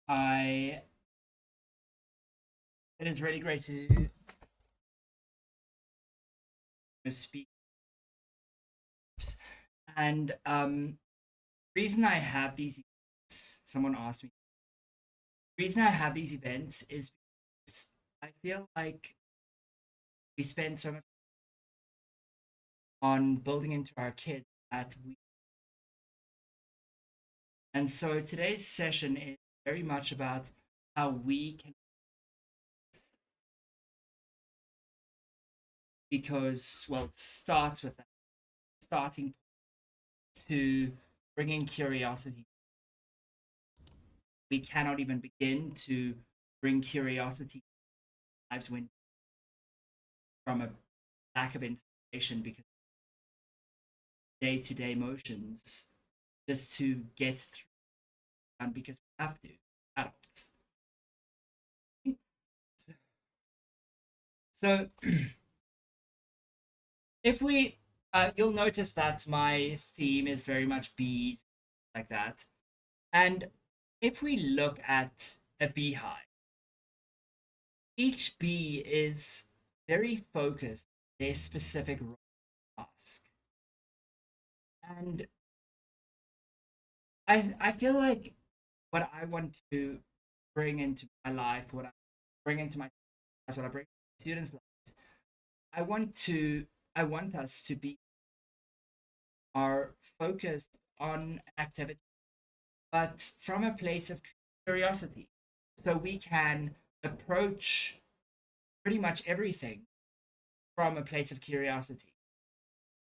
I It is really great to speak. And reason I have these events, someone asked me, the reason I have these events is because I feel like we spend so much on building into our kids that we, and so today's session is very much about how we can, because well, it starts with that starting to bring in curiosity. We cannot even begin to bring curiosity lives when from a lack of inspiration because day-to-day motions just to get through and because we have to adults. So if we you'll notice that my theme is very much bees like that. And if we look at a beehive, each bee is very focused on their specific task. And I feel like what I want to bring into my life, what I bring into my class, what I bring to students' lives, I want to I want us to be are focused on activity, but from a place of curiosity. So we can approach pretty much everything from a place of curiosity.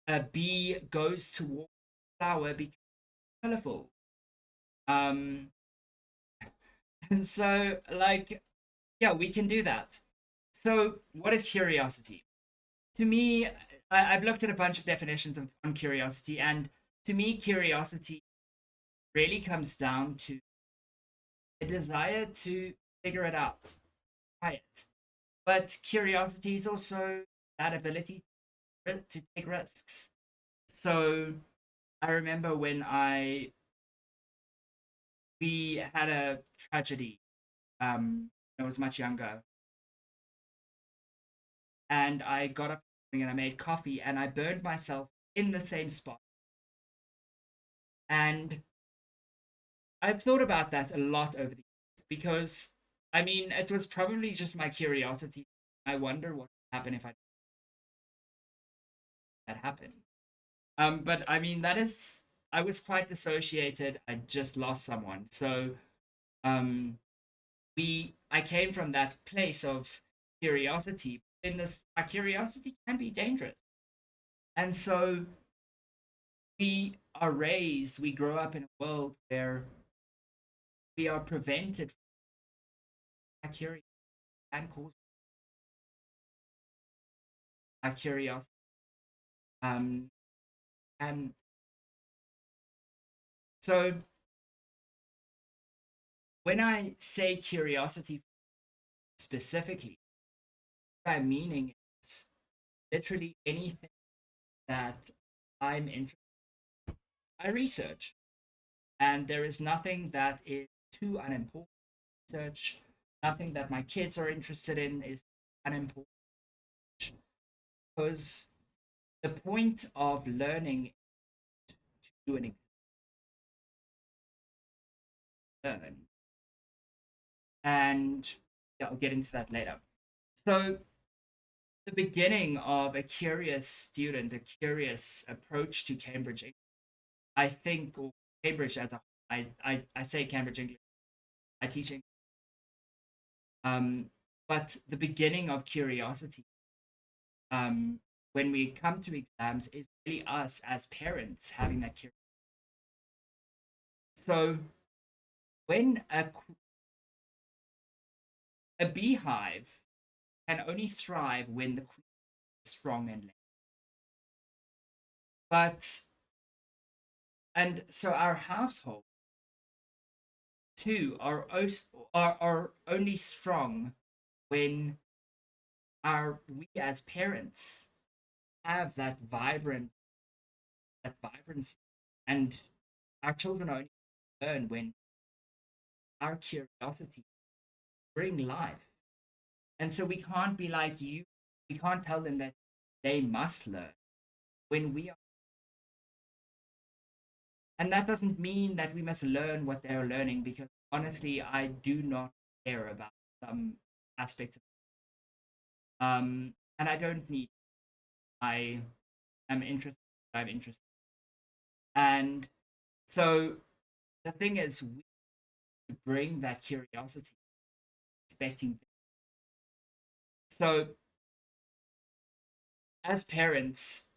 A bee goes toward a flower because it's colorful. Um, and so like yeah, we can do that. So what is curiosity? To me, I've looked at a bunch of definitions on curiosity, and to me, curiosity really comes down to a desire to figure it out, try it. But curiosity is also that ability to take risks. So I remember when I we had a tragedy when I was much younger, and I got up and I made coffee and I burned myself in the same spot. And I've thought about that a lot over the years because I mean, it was probably just my curiosity. I wonder what would happen if I that happened. But I mean, that is, I was quite dissociated. I just lost someone. So, um, I came from that place of curiosity. In this, our curiosity can be dangerous. And so we grow up in a world where we are prevented from curiosity and cause our curiosity. Um, and so when I say curiosity specifically, what I'm meaning is literally anything that I'm interested in. I research, and there is nothing that is too unimportant to research. Nothing that my kids are interested in is unimportant because the point of learning is to do an learn. And yeah, I'll get into that later. So the beginning of a curious student, a curious approach to Cambridge English, I think, or Cambridge as a I say Cambridge English, I teach English. But the beginning of curiosity, um, when we come to exams, is really us as parents having that curiosity. So when a beehive can only thrive when the queen is strong and late. But and so our household too are only strong when our we as parents have that vibrancy, and our children only learn when our curiosity bring life. And so we can't be like you, we can't tell them that they must learn when we are. And that doesn't mean that we must learn what they're learning, because honestly, I do not care about some aspects of and I don't need. I am interested. I'm interested. And so the thing is, we need to bring that curiosity, expecting. So as parents,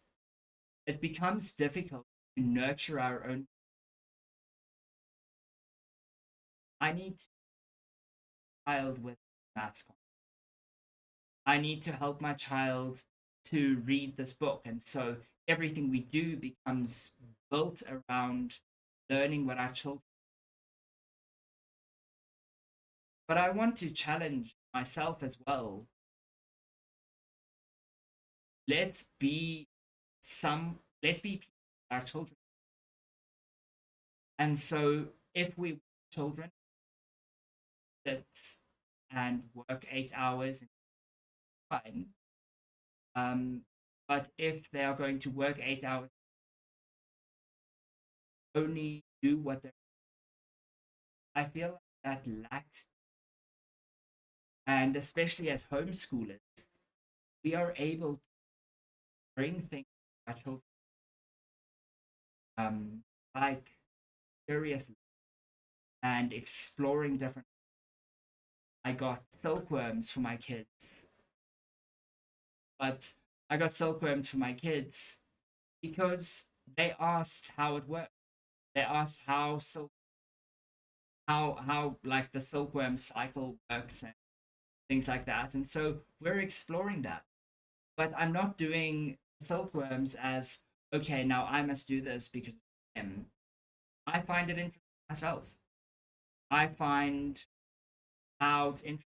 it becomes difficult to nurture our own. I need to child with maths. I need to help my child to read this book. And so everything we do becomes built around learning what our children. But I want to challenge myself as well. Let's be let's be our children. And so if we children sit and work 8 hours, fine. But if they are going to work 8 hours, only do what they're, I feel like that lacks. And especially as homeschoolers, we are able to bring things to our children, um, like curious and exploring different. I got silkworms for my kids, but I got silkworms for my kids because they asked how it worked. They asked how how like the silkworm cycle works and things like that. And so we're exploring that. But I'm not doing silkworms as okay, now I must do this because I find it interesting myself. I find how it's interesting.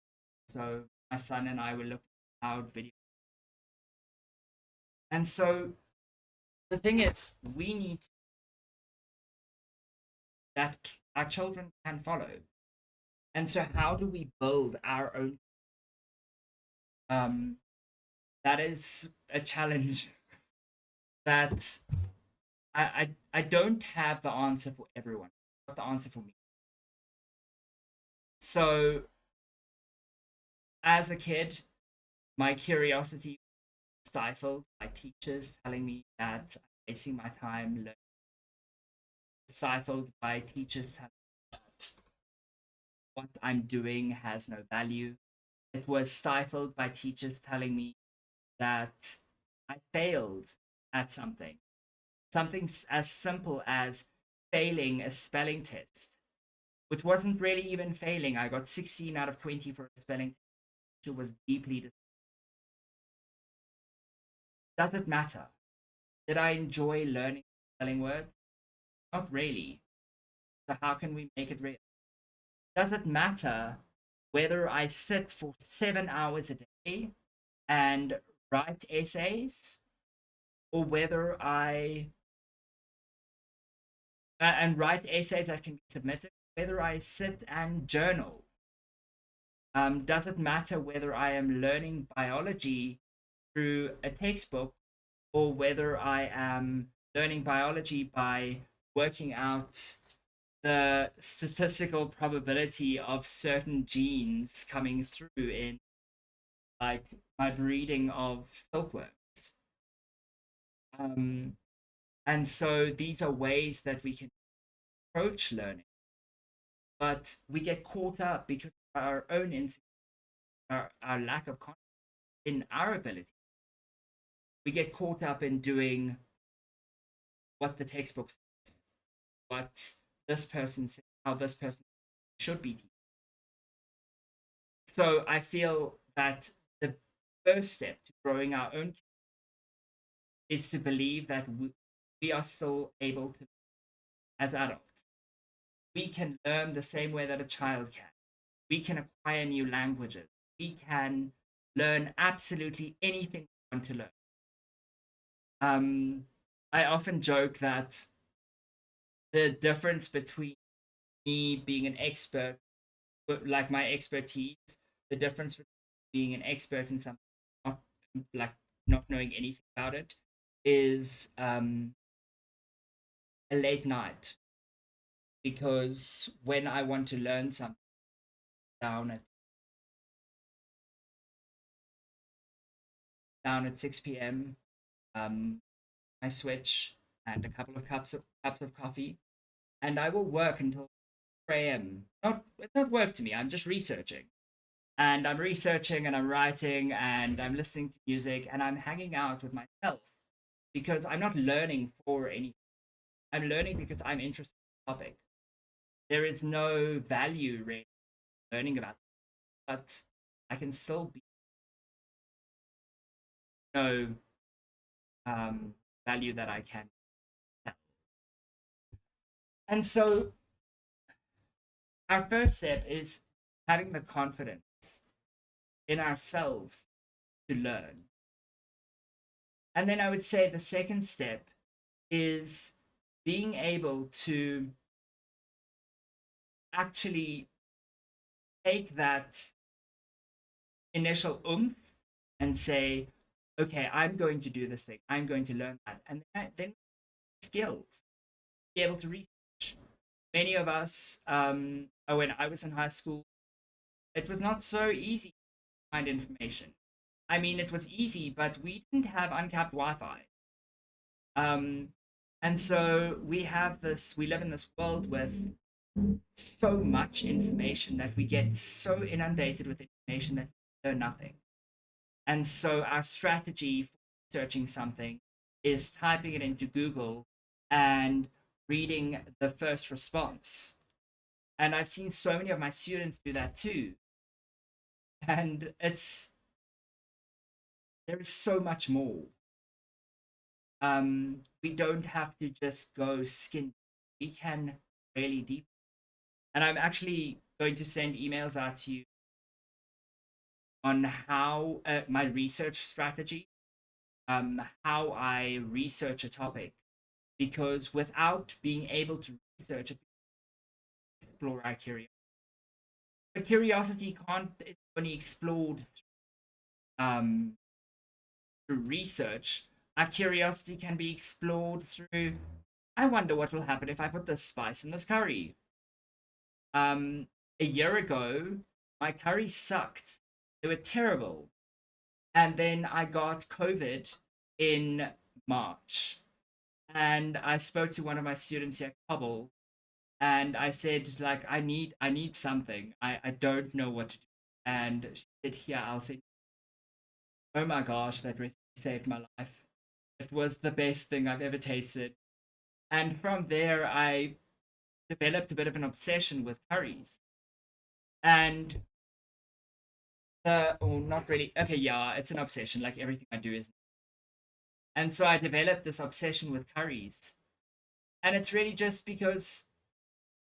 So my son and I were looking at video. And so the thing is, we need that our children can follow. And so how do we build our own? Um, that is a challenge that I don't have the answer for everyone. Not the answer for me. So as a kid, my curiosity was stifled by teachers telling me that I'm wasting my time learning. Stifled by teachers telling me that what I'm doing has no value. It was stifled by teachers telling me that I failed at something. Something as simple as failing a spelling test, which wasn't really even failing. I got 16 out of 20 for a spelling test. It was deeply. Does it matter? Did I enjoy learning spelling words? Not really. So how can we make it real? Does it matter whether I sit for 7 hours a day and write essays, or whether I and write essays that can be submitted, whether I sit and journal? Does it matter whether I am learning biology through a textbook, or whether I am learning biology by working out the statistical probability of certain genes coming through in like my breeding of silkworms? Um, and so these are ways that we can approach learning, but we get caught up because of our own our lack of confidence in our ability. We get caught up in doing what the textbook says, what this person says, how this person should be teaching. So I feel that the first step to growing our own is to believe that we are still able to, as adults, we can learn the same way that a child can. We can acquire new languages. We can learn absolutely anything we want to learn. Um, I often joke that the difference between me being an expert like my expertise, the difference between being an expert in something, not like not knowing anything about it, is a late night. Because when I want to learn something down at 6 p.m., um, I switch and a couple of cups of coffee, and I will work until 4 a.m. Not It's not work to me. I'm just researching, and I'm researching, and I'm writing, and I'm listening to music, and I'm hanging out with myself because I'm not learning for anything. I'm learning because I'm interested in the topic. There is no value really learning about it, but I can still be no value that I can tell. And so our first step is having the confidence in ourselves to learn. And then I would say the second step is being able to actually take that initial oomph and say, okay, I'm going to do this thing. I'm going to learn that. And then skills, be able to research. Many of us, when I was in high school, it was not so easy to find information. I mean, it was easy, but we didn't have uncapped Wi-Fi. Um, and so we live in this world with so much information that we get so inundated with information that we know nothing. And so our strategy for searching something is typing it into Google and reading the first response. And I've seen so many of my students do that too. And there is so much more. We don't have to just go skin. We can really deep. And I'm actually going to send emails out to you on how my research strategy, how I research a topic, because without being able to research it, explore our curiosity. But curiosity can't it's only explored um, through research. Our curiosity can be explored through. I wonder what will happen if I put this spice in this curry. Um, a year ago, my curry sucked. They were terrible. And then I got COVID in March. And I spoke to one of my students here, Cobble, and I said, like, I need something. I don't know what to do. And she said, here, I'll say, oh my gosh, that recipe saved my life. It was the best thing I've ever tasted. And from there, I developed a bit of an obsession with curries. And or not really. Okay, yeah, it's an obsession. Like everything I do is. And so I developed this obsession with curries. And it's really just because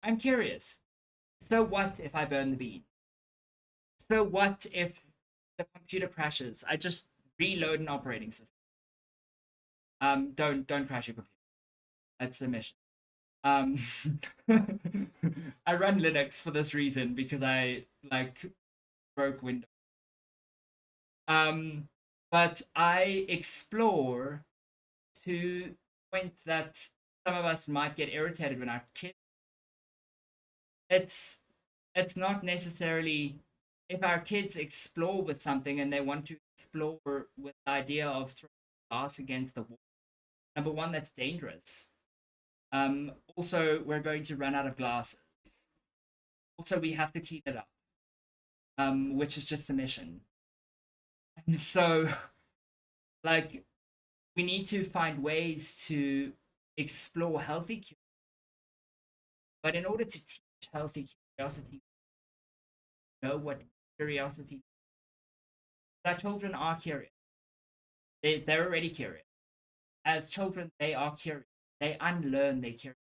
I'm curious. So what if I burn the bean? So what if the computer crashes? I just reload an operating system. Don't crash your computer. That's the mission. Um, I run Linux for this reason because I like broke Windows. Um, but I explore to the point that some of us might get irritated when our kids. It's it's not necessarily if our kids explore with something and they want to explore with the idea of throwing glass against the wall. Number one, that's dangerous. Also, we're going to run out of glasses. Also, we have to clean it up, which is just a mission. And so, like, we need to find ways to explore healthy curiosity. But in order to teach healthy curiosity, know what curiosity. Our children are curious. They're already curious. As children, they are curious. They unlearn their curiosity.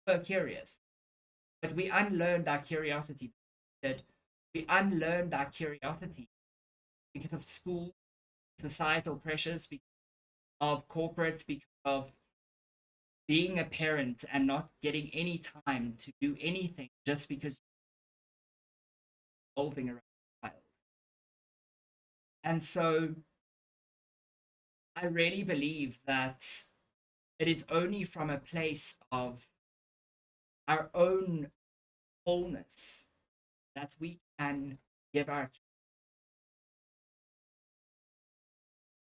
We're curious, but we unlearned our curiosity. That we unlearned our curiosity because of school, societal pressures, because of corporate, because of being a parent and not getting any time to do anything just because. revolving around the child. And so I really believe that it is only from a place of our own wholeness that we can give our.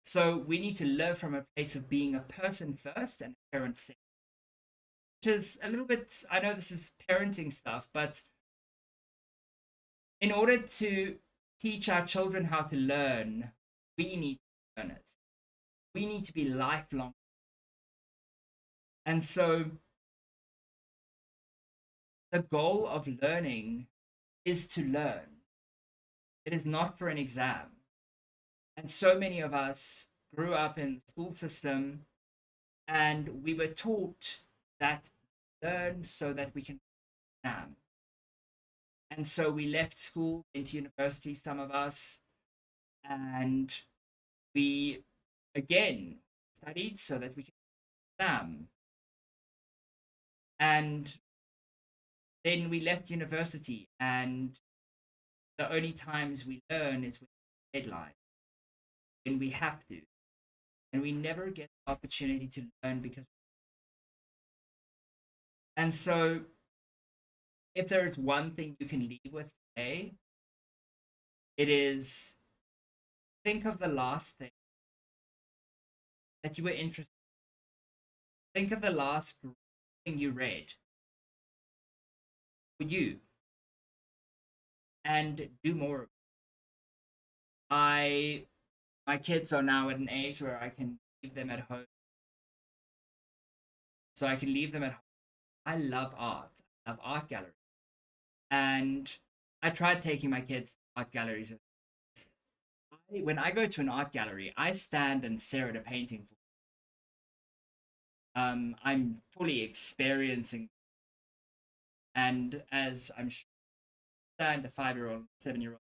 So we need to live from a place of being a person first and a parent second, which is a little bit, I know this is parenting stuff, but in order to teach our children how to learn, we need learners. We need to be lifelong. And so the goal of learning is to learn. It is not for an exam. And so many of us grew up in the school system and we were taught that learn so that we can exam. And so we left school into university, some of us, and we again studied so that we could exam. And then we left university, and the only times we learn is with deadline, when we have to. And we never get the opportunity to learn because. And so, if there is one thing you can leave with today, it is think of the last thing that you were interested in. Think of the last thing you read for you and do more. I My kids are now at an age where I can leave them at home. So I can leave them at home. I love art. I love art galleries. And I tried taking my kids to art galleries. When I go to an art gallery, I stand and stare at a painting. I'm fully experiencing, and as I'm sure, stand a 5-year-old, 7-year-old.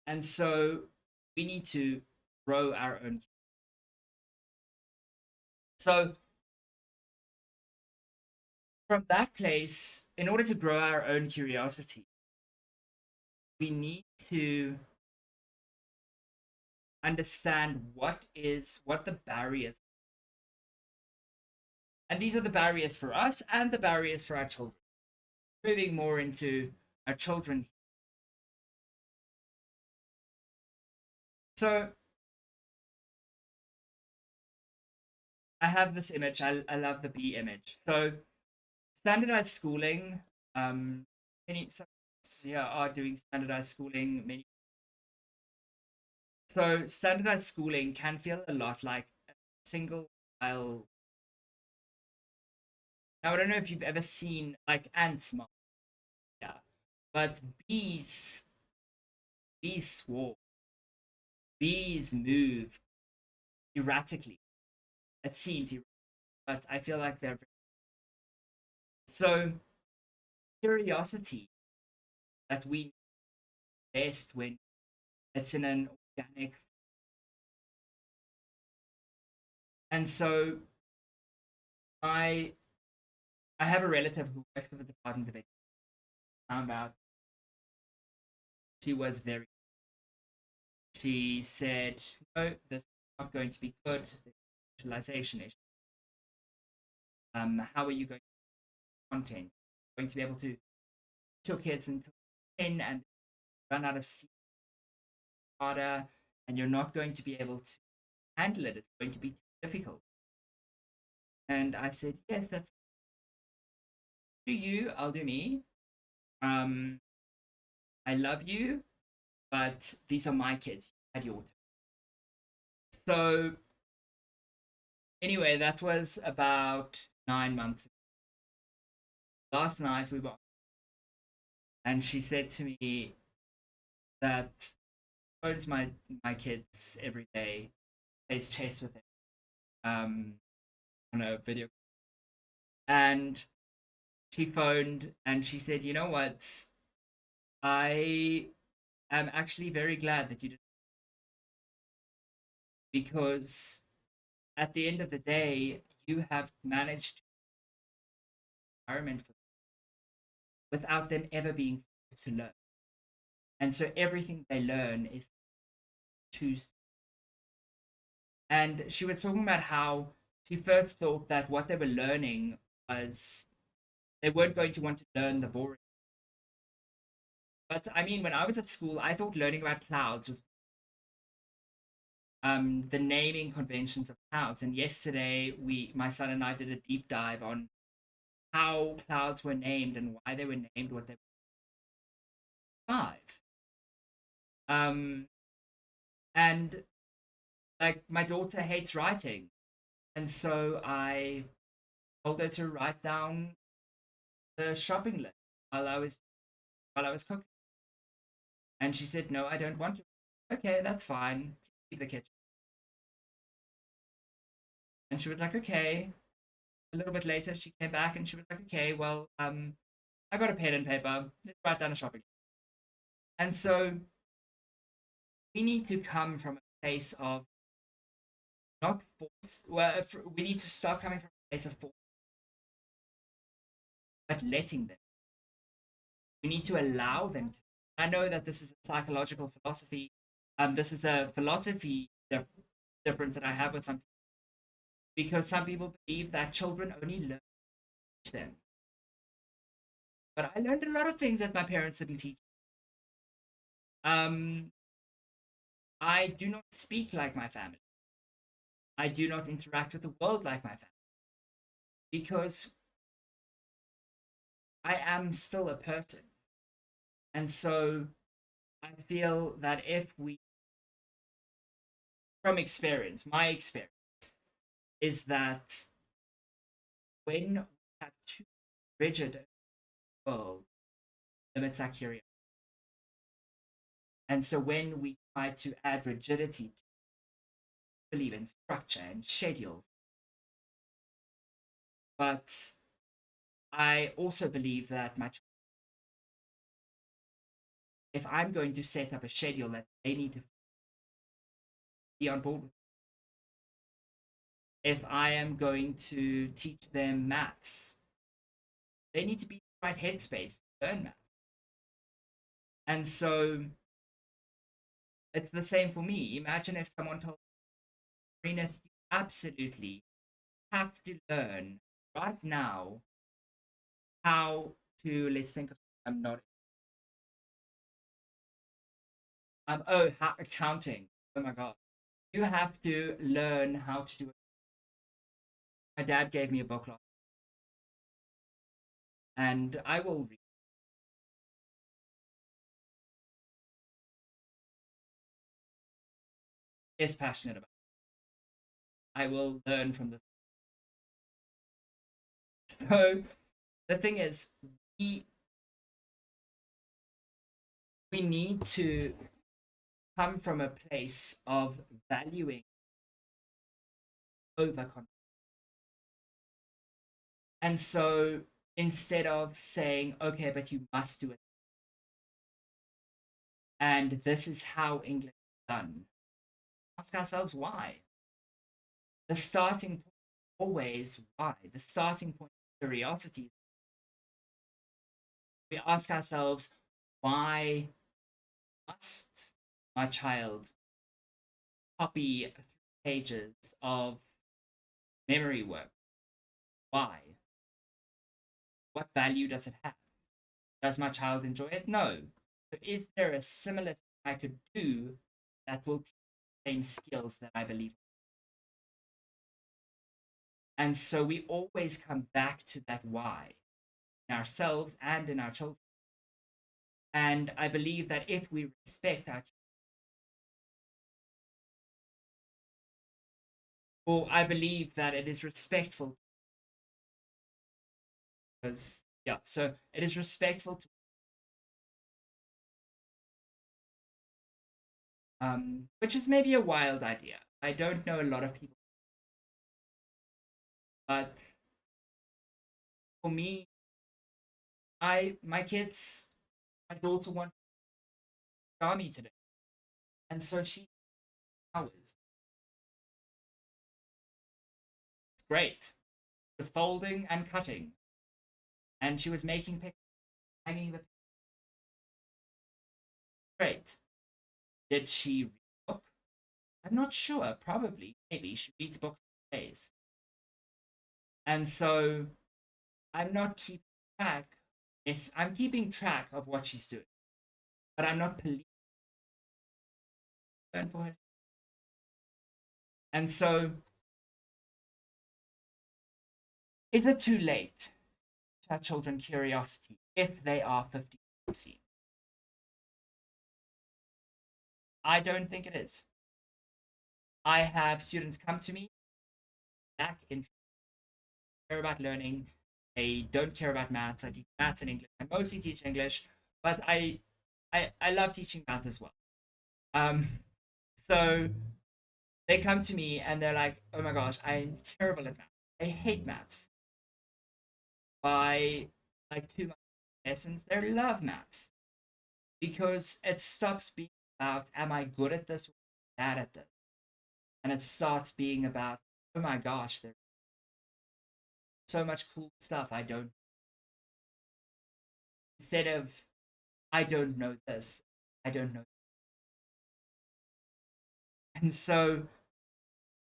And so we need to grow our own. So from that place, in order to grow our own curiosity, we need to understand what the barriers, and these are the barriers for us and the barriers for our children. Moving more into our children. So I have this image. I love the bee image. So standardized schooling, many some here are doing standardized schooling. Many So standardized schooling can feel a lot like a single file. Now I don't know if you've ever seen like ants march, yeah, but bees swarm, bees move erratically. It seems erratic, but I feel like they're so curiosity that we best when it's in an organic. And so I I have a relative who works for the Department of Education. Found out she was very. She said, "No, this is not going to be good. The socialization issue. How are you going to content? Going to be able to teach your kids until 10 and run out of data, and you're not going to be able to handle it. It's going to be too difficult." And I said, "Yes, that's do you. I'll do me. Um, I love you, but these are my kids. You had your turn." So anyway, that was about 9 months ago. Last night we were, and she said to me that phones my kids every day, plays chess with them, on a video, and she phoned and she said, "You know what? I am actually very glad that you did, because at the end of the day, you have managed environment for them without them ever being forced to learn. And so everything they learn is choose. And she was talking about how she first thought that what they were learning was they weren't going to want to learn the boring. But I mean, when I was at school, I thought learning about clouds was the naming conventions of clouds. And yesterday, my son and I did a deep dive on how clouds were named and why they were named what they were. Five. And like my daughter hates writing, and so I told her to write down the shopping list while I was cooking, and she said, "No, I don't want to." Okay, that's fine. Leave the kitchen. And she was like, "Okay." A little bit later, she came back and she was like, "Okay, well, I got a pen and paper. Let's write down a shopping list." And so we need to come from a place of not force. Well, we need to start coming from a place of force, but letting them. We need to allow them to. I know that this is a psychological philosophy. This is a philosophy difference that I have with some people, because some people believe that children only learn them. But I learned a lot of things that my parents didn't teach. Um, I do not speak like my family. I do not interact with the world like my family because I am still a person. And so I feel that if we, from experience, my experience is that when we have too rigid a world, limits our curiosity. And so when we try to add rigidity, to believe in structure and schedules, but I also believe that if I'm going to set up a schedule that they need to be on board with, if I am going to teach them maths, they need to be in the right headspace to learn math. And so it's the same for me. Imagine if someone told me, Renus, you absolutely have to learn right now how to, let's think of, I'm not, accounting. Oh my God. You have to learn how to do it. My dad gave me a book last, and I will read. Is passionate about. I will learn from the. So the thing is, we we need to come from a place of valuing over. And so instead of saying, okay, but you must do it, and this is how English is done, ask ourselves why. The starting point always why. The starting point of curiosity. We ask ourselves, why must my child copy 3 pages of memory work? Why? What value does it have? Does my child enjoy it? No. So is there a similar thing I could do that will teach the same skills that I believe? And so we always come back to that why in ourselves and in our children. And I believe that if we respect our, or I believe that it is respectful, because yeah, so it is respectful to, which is maybe a wild idea. I don't know a lot of people, but for me, my kids, my daughter wants army today, and so she hours. It's great. It's folding and cutting. and she was making pictures, hanging the great. Did she read a book? I'm not sure. Probably, maybe she reads books these days, and so I'm not keeping track. Yes, I'm keeping track of what she's doing, but I'm not policing for her. And so, is it too late to have children curiosity if they are 15, 16? I don't think it is. I have students come to me back in care about learning. They don't care about maths. I teach maths and English. I mostly teach English, but I love teaching math as well. Um, so they come to me and they're like, "Oh my gosh, I'm terrible at math. I hate maths." By like 2 months lessons, they love maths because it stops being about, "Am I good at this or bad at this?" And it starts being about, "Oh my gosh, there's so much cool stuff I don't." Instead of, "I don't know this, I don't know." And so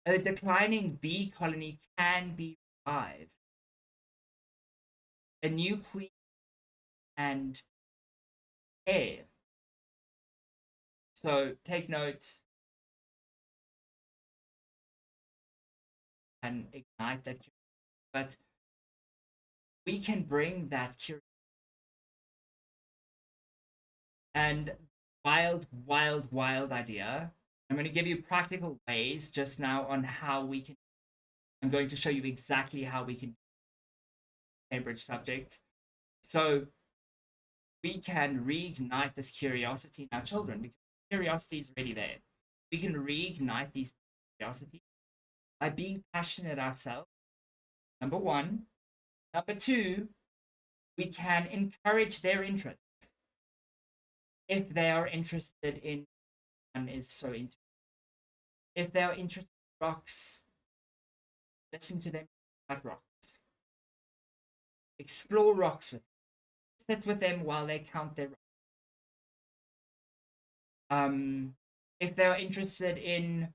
a declining bee colony can be revived. A new queen and air. So take notes and ignite that curiosity. But we can bring that curiosity and wild idea. I'm going to give you practical ways just now on how we can. I'm going to show you exactly how we can Cambridge subject. So we can reignite this curiosity in our children because curiosity is already there. We can reignite these curiosity by being passionate ourselves. Number one. Number two, we can encourage their interest. If they are interested in one is so into if they are interested in rocks, listen to them about rocks. Explore rocks with them. Sit with them while they count their rocks. If they are interested in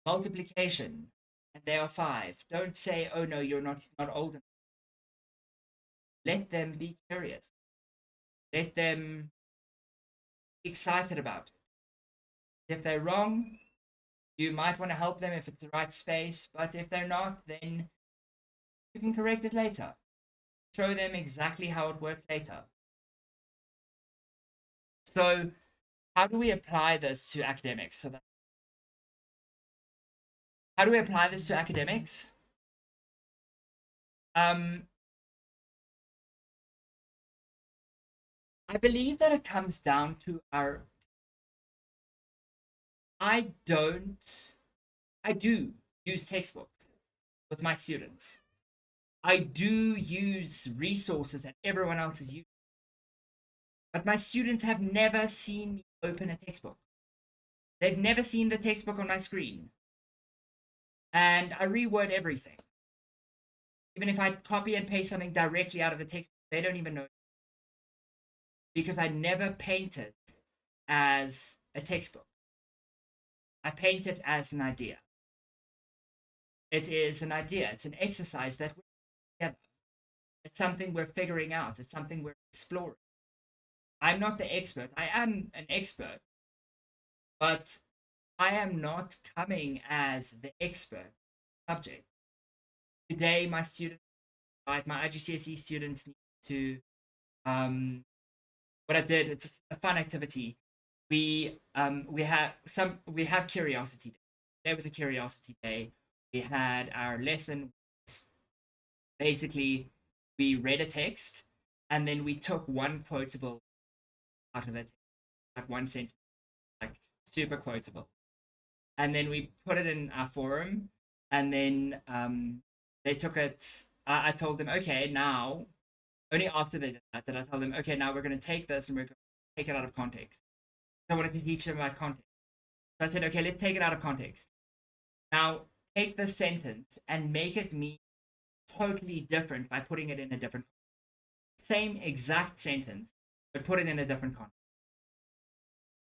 multiplication and they are 5, don't say, "Oh no, you're not old enough." Let them be curious. Let them be excited about it. If they're wrong, you might want to help them if it's the right space, but if they're not, then you can correct it later. Show them exactly how it works later. So, how do we apply this to academics? How do we apply this to academics? Um, I believe that it comes down to our. I don't. I do use textbooks with my students. I do use resources that everyone else is using. But my students have never seen me open a textbook. They've never seen the textbook on my screen. And I reword everything. Even if I copy and paste something directly out of the textbook, they don't even know. Because I never paint it as a textbook. I paint it as an idea. It is an idea. It's an exercise that we're together. It's something we're figuring out. It's something we're exploring. I'm not the expert. I am an expert, but I am not coming as the expert subject. Today, my students, like my IGCSE students, need to. What I did, it's a fun activity. We have curiosity day. There was a curiosity day. We had our lesson. Basically, we read a text and then we took one quotable out of it, like one sentence, like super quotable, and then we put it in our forum, and then they took it. I told them, okay, now only after they did that did I tell them, okay, now we're going to take this and we're going to take it out of context. I wanted to teach them about context. So I said, okay, let's take it out of context. Now take this sentence and make it mean totally different by putting it in a different. same exact sentence, but put it in a different context.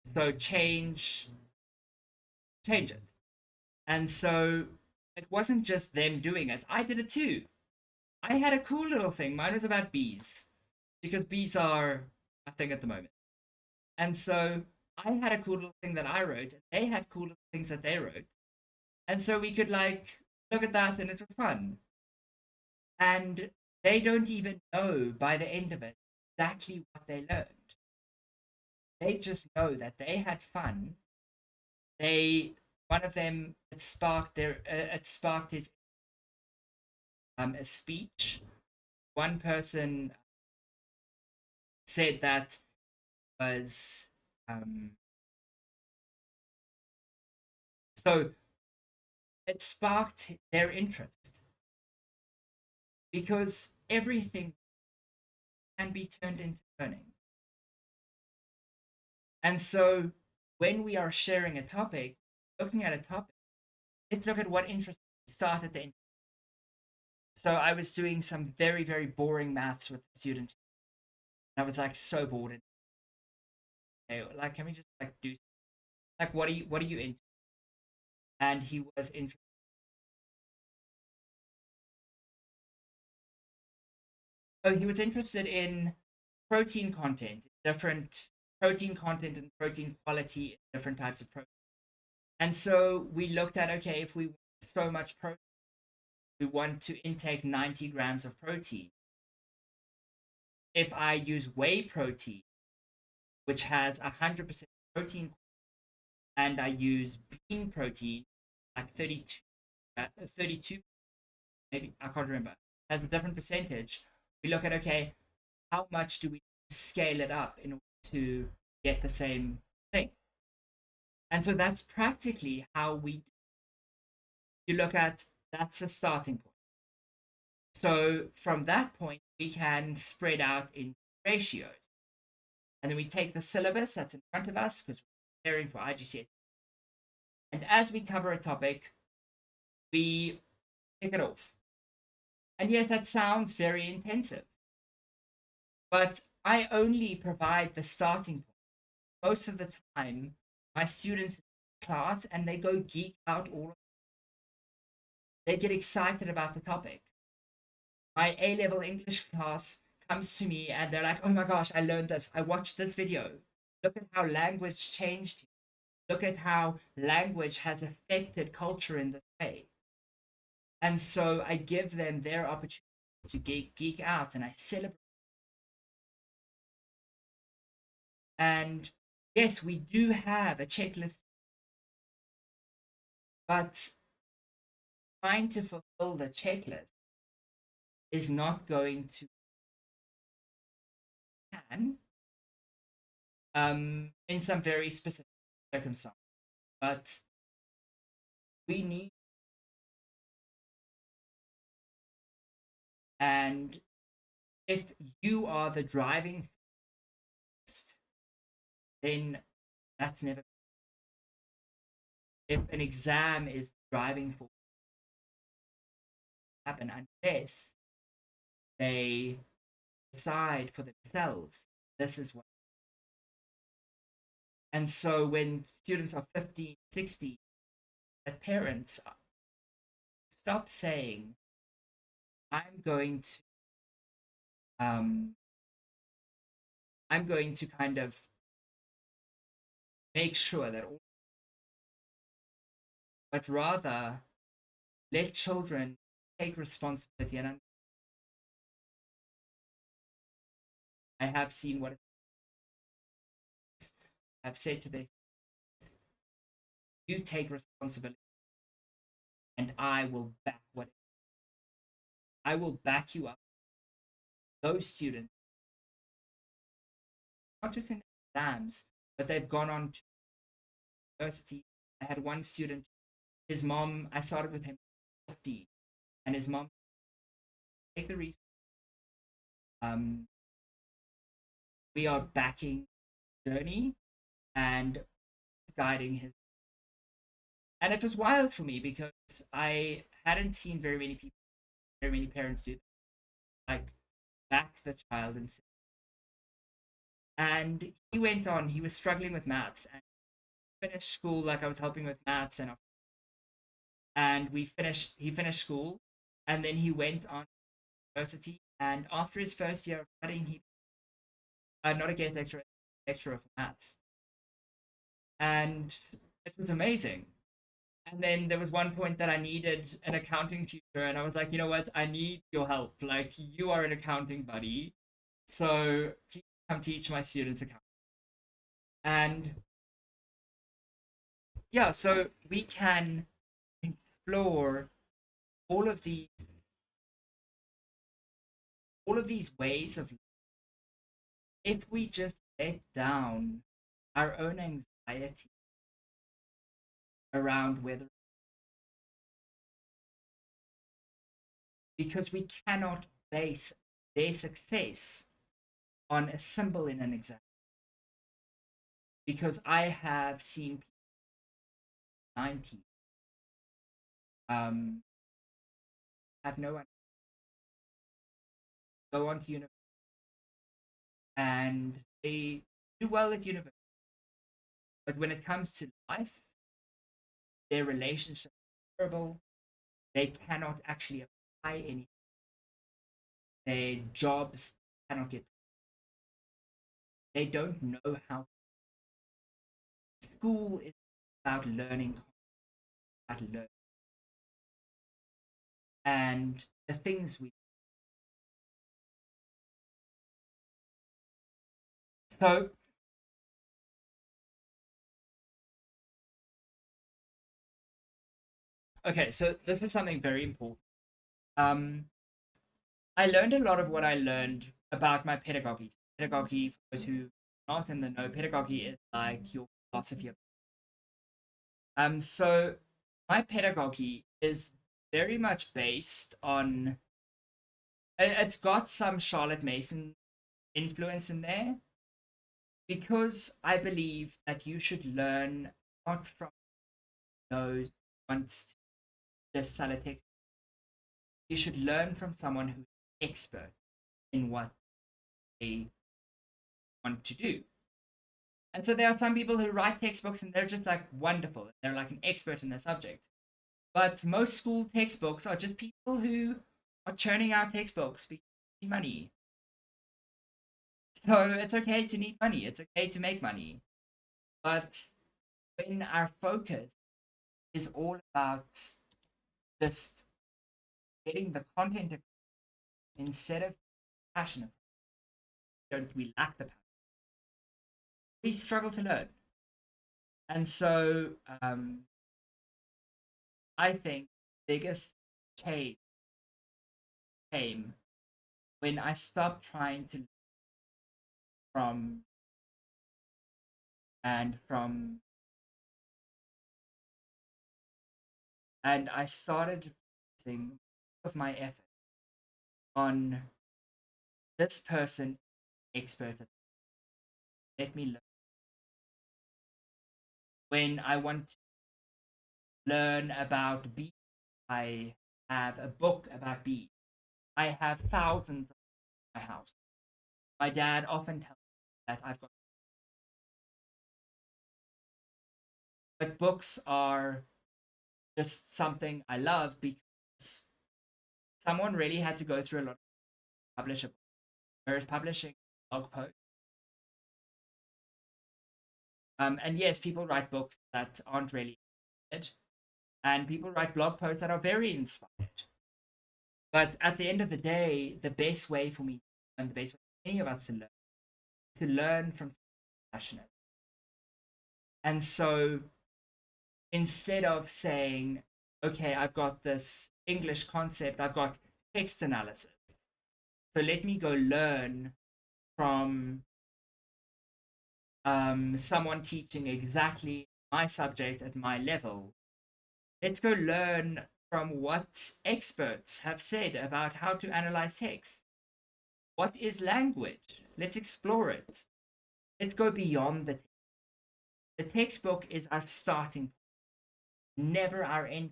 So change it. And so it wasn't just them doing it. I did it too. I had a cool little thing. Mine was about bees because bees are a thing at the moment. And so I had a cool little thing that I wrote, and they had cool little things that they wrote. And so we could like look at that and it was fun. And they don't even know by the end of it exactly what they learned. They just know that they had fun. They One of them it sparked his a speech. One person said that was so it sparked their interest because everything can be turned into learning. And so when we are sharing a topic, looking at a topic, let's look at what interests started the. So I was doing some very, very boring maths with the student. And I was like so bored. And like, can we just like do like what are you into? And he was interested. Oh, he was interested in protein content, different protein content and protein quality, different types of protein. And so we looked at okay, if we want so much protein, we want to intake 90 grams of protein. If I use whey protein, which has 100% protein, and I use bean protein, like 32, maybe, I can't remember, has a different percentage. We look at, okay, how much do we scale it up in order to get the same thing? And so that's practically how you look at that's a starting point. So from that point, we can spread out in ratios. And then we take the syllabus that's in front of us because we're preparing for IGCSE. And as we cover a topic, we tick it off. And yes, that sounds very intensive, but I only provide the starting point. Most of the time, my students in class and they go geek out they get excited about the topic. My A level English class comes to me and they're like, oh my gosh, I learned this. I watched this video. Look at how language changed. Look at how language has affected culture in this way. And so I give them their opportunity to geek out and I celebrate. And yes, we do have a checklist, but trying to fulfill the checklist is not going to can in some very specific circumstances. But we need, and if you are the driving force, then that's never. If an exam is driving force, happen unless they decide for themselves this is what. And so when students are 15, 60, that parents stop saying, I'm going to um, I'm going to kind of make sure that all, but rather let children take responsibility. And I have seen what I've said to this: you take responsibility, and I will back you up. Those students, not just in exams, but they've gone on to university. I had one student, his mom, I started with him 50, and his mom take the reason. Um, we are backing journey and guiding his. And it was wild for me because I hadn't seen very many parents do that. Like back the child and he went on. He was struggling with maths and finished school. Like I was helping with maths, and we finished. He finished school, and then he went on university. And after his first year of studying, he not a guest lecturer for maths, and it was amazing. And then there was one point that I needed an accounting teacher, and I was like, you know what? I need your help. Like, you are an accounting buddy. So please come teach my students accounting. And yeah, so we can explore all of these all of these ways of if we just let down our own anxiety around whether because we cannot base their success on a symbol in an exam. Because I have seen people 90 have no one go on to university and they do well at university. But when it comes to life, their relationships are terrible. They cannot actually apply anything. Their jobs cannot get. They don't know how. School is about learning, about learning, and the things we. So okay, so this is something very important. Um, I learned a lot of what I learned about my pedagogy. Pedagogy, for those who are not in the know, pedagogy is like your philosophy of. So my pedagogy is very much based on. It's got some Charlotte Mason influence in there because I believe that you should learn not from those who wants to just sell a text. You should learn from someone who's expert in what they want to do. And so there are some people who write textbooks and they're just like wonderful. They're like an expert in their subject. But most school textbooks are just people who are churning out textbooks because they need money. So it's okay to need money. It's okay to make money. But when our focus is all about just getting the content instead of passionate, don't we lack the passion? We struggle to learn. And so I think the biggest change came when I stopped trying to from and from and I started focusing of my effort on this person expert at let me learn when I want to learn about bees. I have a book about bees. I have thousands in my house. My dad often tells me that I've got but books are just something I love because someone really had to go through a lot to publish a book. Whereas publishing a blog post. And yes, people write books that aren't really good, and people write blog posts that are very inspired. But at the end of the day, the best way for me and the best way for any of us to learn from passionate. And so instead of saying, okay, I've got this English concept, I've got text analysis. So let me go learn from someone teaching exactly my subject at my level. Let's go learn from what experts have said about how to analyze text. What is language? Let's explore it. Let's go beyond the text. The textbook is our starting point, never our end,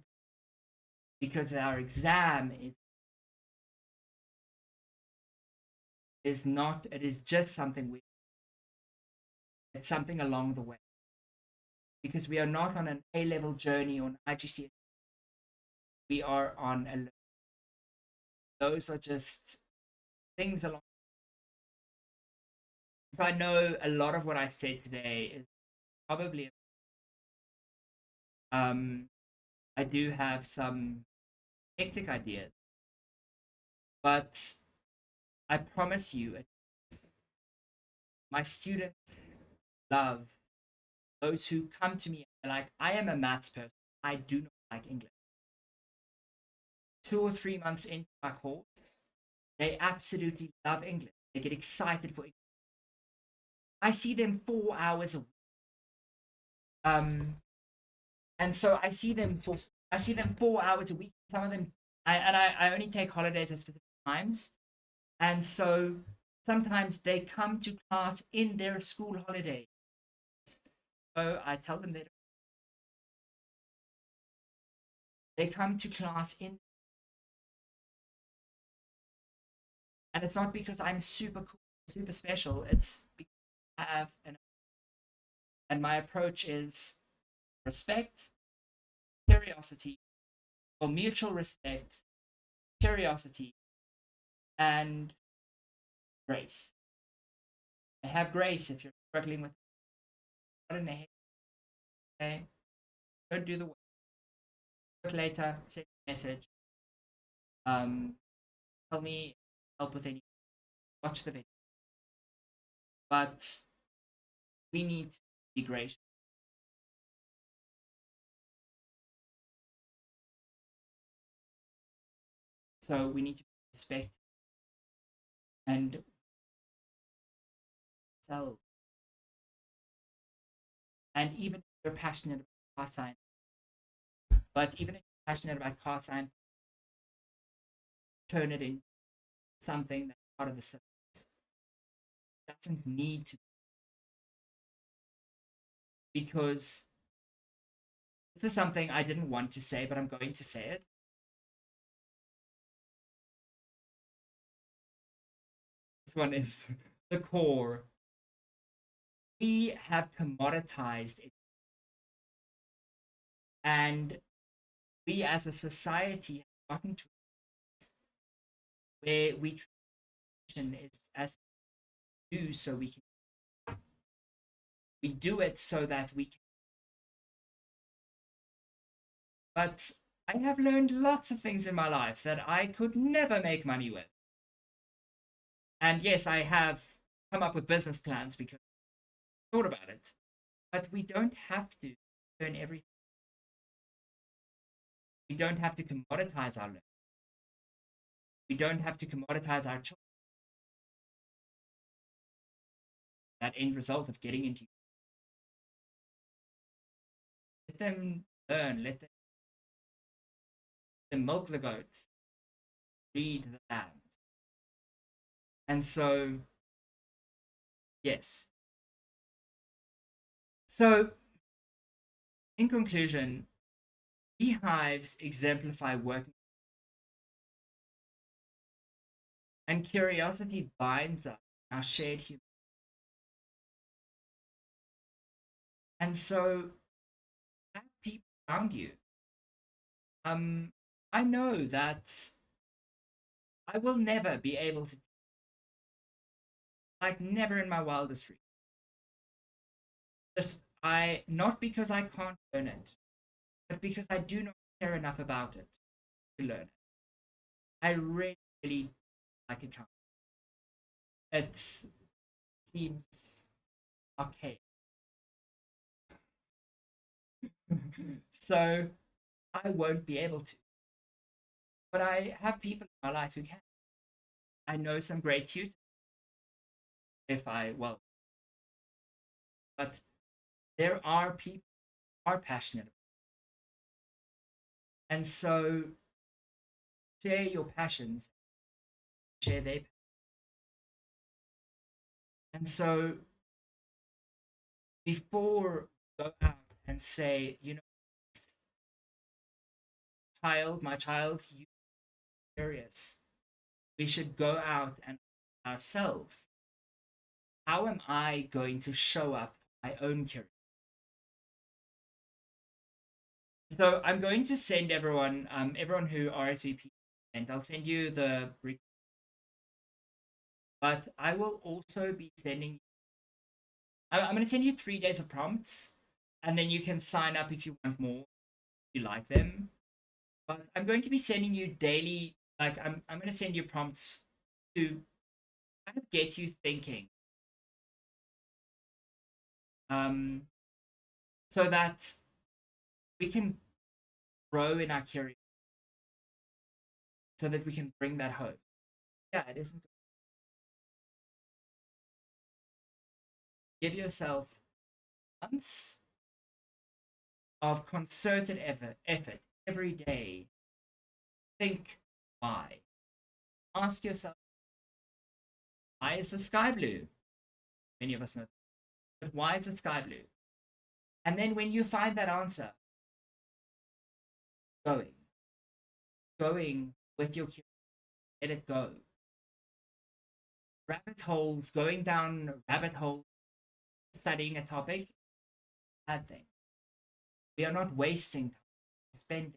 because our exam is is not, it is just something it's something along the way. Because we are not on an A level journey on IGC, we are on a, those are just things along. So I know a lot of what I said today is probably, um, I do have some hectic ideas, but I promise you, my students love those who come to me like, I am a maths person. I do not like English. 2 or 3 months into my course, they absolutely love English. They get excited for English. I see them 4 hours a week. Um, and so I see them 4 hours a week. Some of them, I only take holidays at specific times, and so sometimes they come to class in their school holiday. So I tell them that they come to class in, and it's not because I'm super cool, super special. It's because I have an, and my approach is respect, curiosity, or mutual respect, curiosity, and grace. I have grace if you're struggling with what in the head. Okay, don't do the work later. Send me a message. Um, tell me help with any. Watch the video, but we need to be gracious. So we need to respect and self. And even if you're passionate about car science, but even if you're passionate about car science, turn it into something that's part of the syllabus. Doesn't need to, because this is something I didn't want to say, but I'm going to say it. This one is the core. We have commoditized it, and we as a society have gotten to where we tradition is as do so we do it so that we can. But I have learned lots of things in my life that I could never make money with. And yes, I have come up with business plans because I thought about it. But we don't have to turn everything. We don't have to commoditize our learning. We don't have to commoditize our children. That end result of getting into, let them learn, let them milk the goats, breed the lambs. And so, yes. So, in conclusion, beehives exemplify work, and curiosity binds us in our shared human. And so, have people around you. I know that I will never be able to, like, never in my wildest dreams. Just not because I can't learn it, but because I do not care enough about it to learn it. I really, really like it. It seems archaic. So I won't be able to. But I have people in my life who can. I know some great tutors if I, well, but there are people who are passionate. And so share your passions, share their. And so before go out and say, child, my child, you curious. We should go out and ourselves. How am I going to show up for my own career? So I'm going to send everyone who RSVP, and I'll send you the. But I will also be sending. I'm going to send you 3 days of prompts, and then you can sign up if you want more, if you like them. But I'm going to be sending you daily. Like I'm going to send you prompts to kind of get you thinking. So that we can grow in our curiosity, so that we can bring that home. Yeah, it isn't. Give yourself months of concerted effort every day. Think why. Ask yourself, why is the sky blue? Many of us know, but why is the sky blue? And then when you find that answer, going, going with your curiosity, let it go. Rabbit holes, going down rabbit holes, studying a topic, bad thing. We are not wasting time, spending.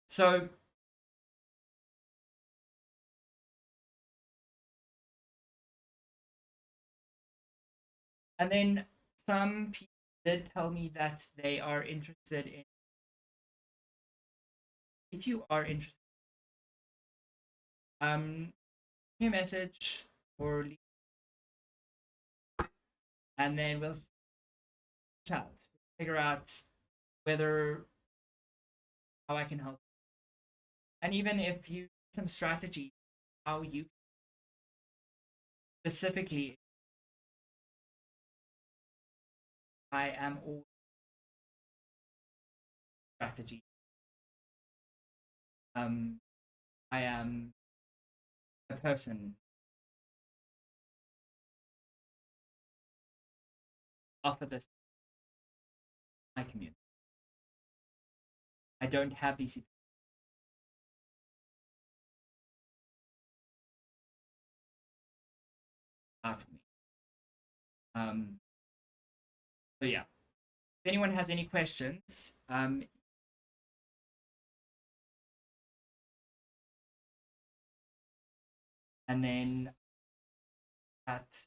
So and then some people did tell me that they are interested in. If you are interested, me a message or leave, and then we'll chat, figure out whether how I can help, and even if you some strategy, how you specifically. I am all strategy. Um, I am a person offer this my community. I don't have these out for me. Um, so yeah, if anyone has any questions, and then that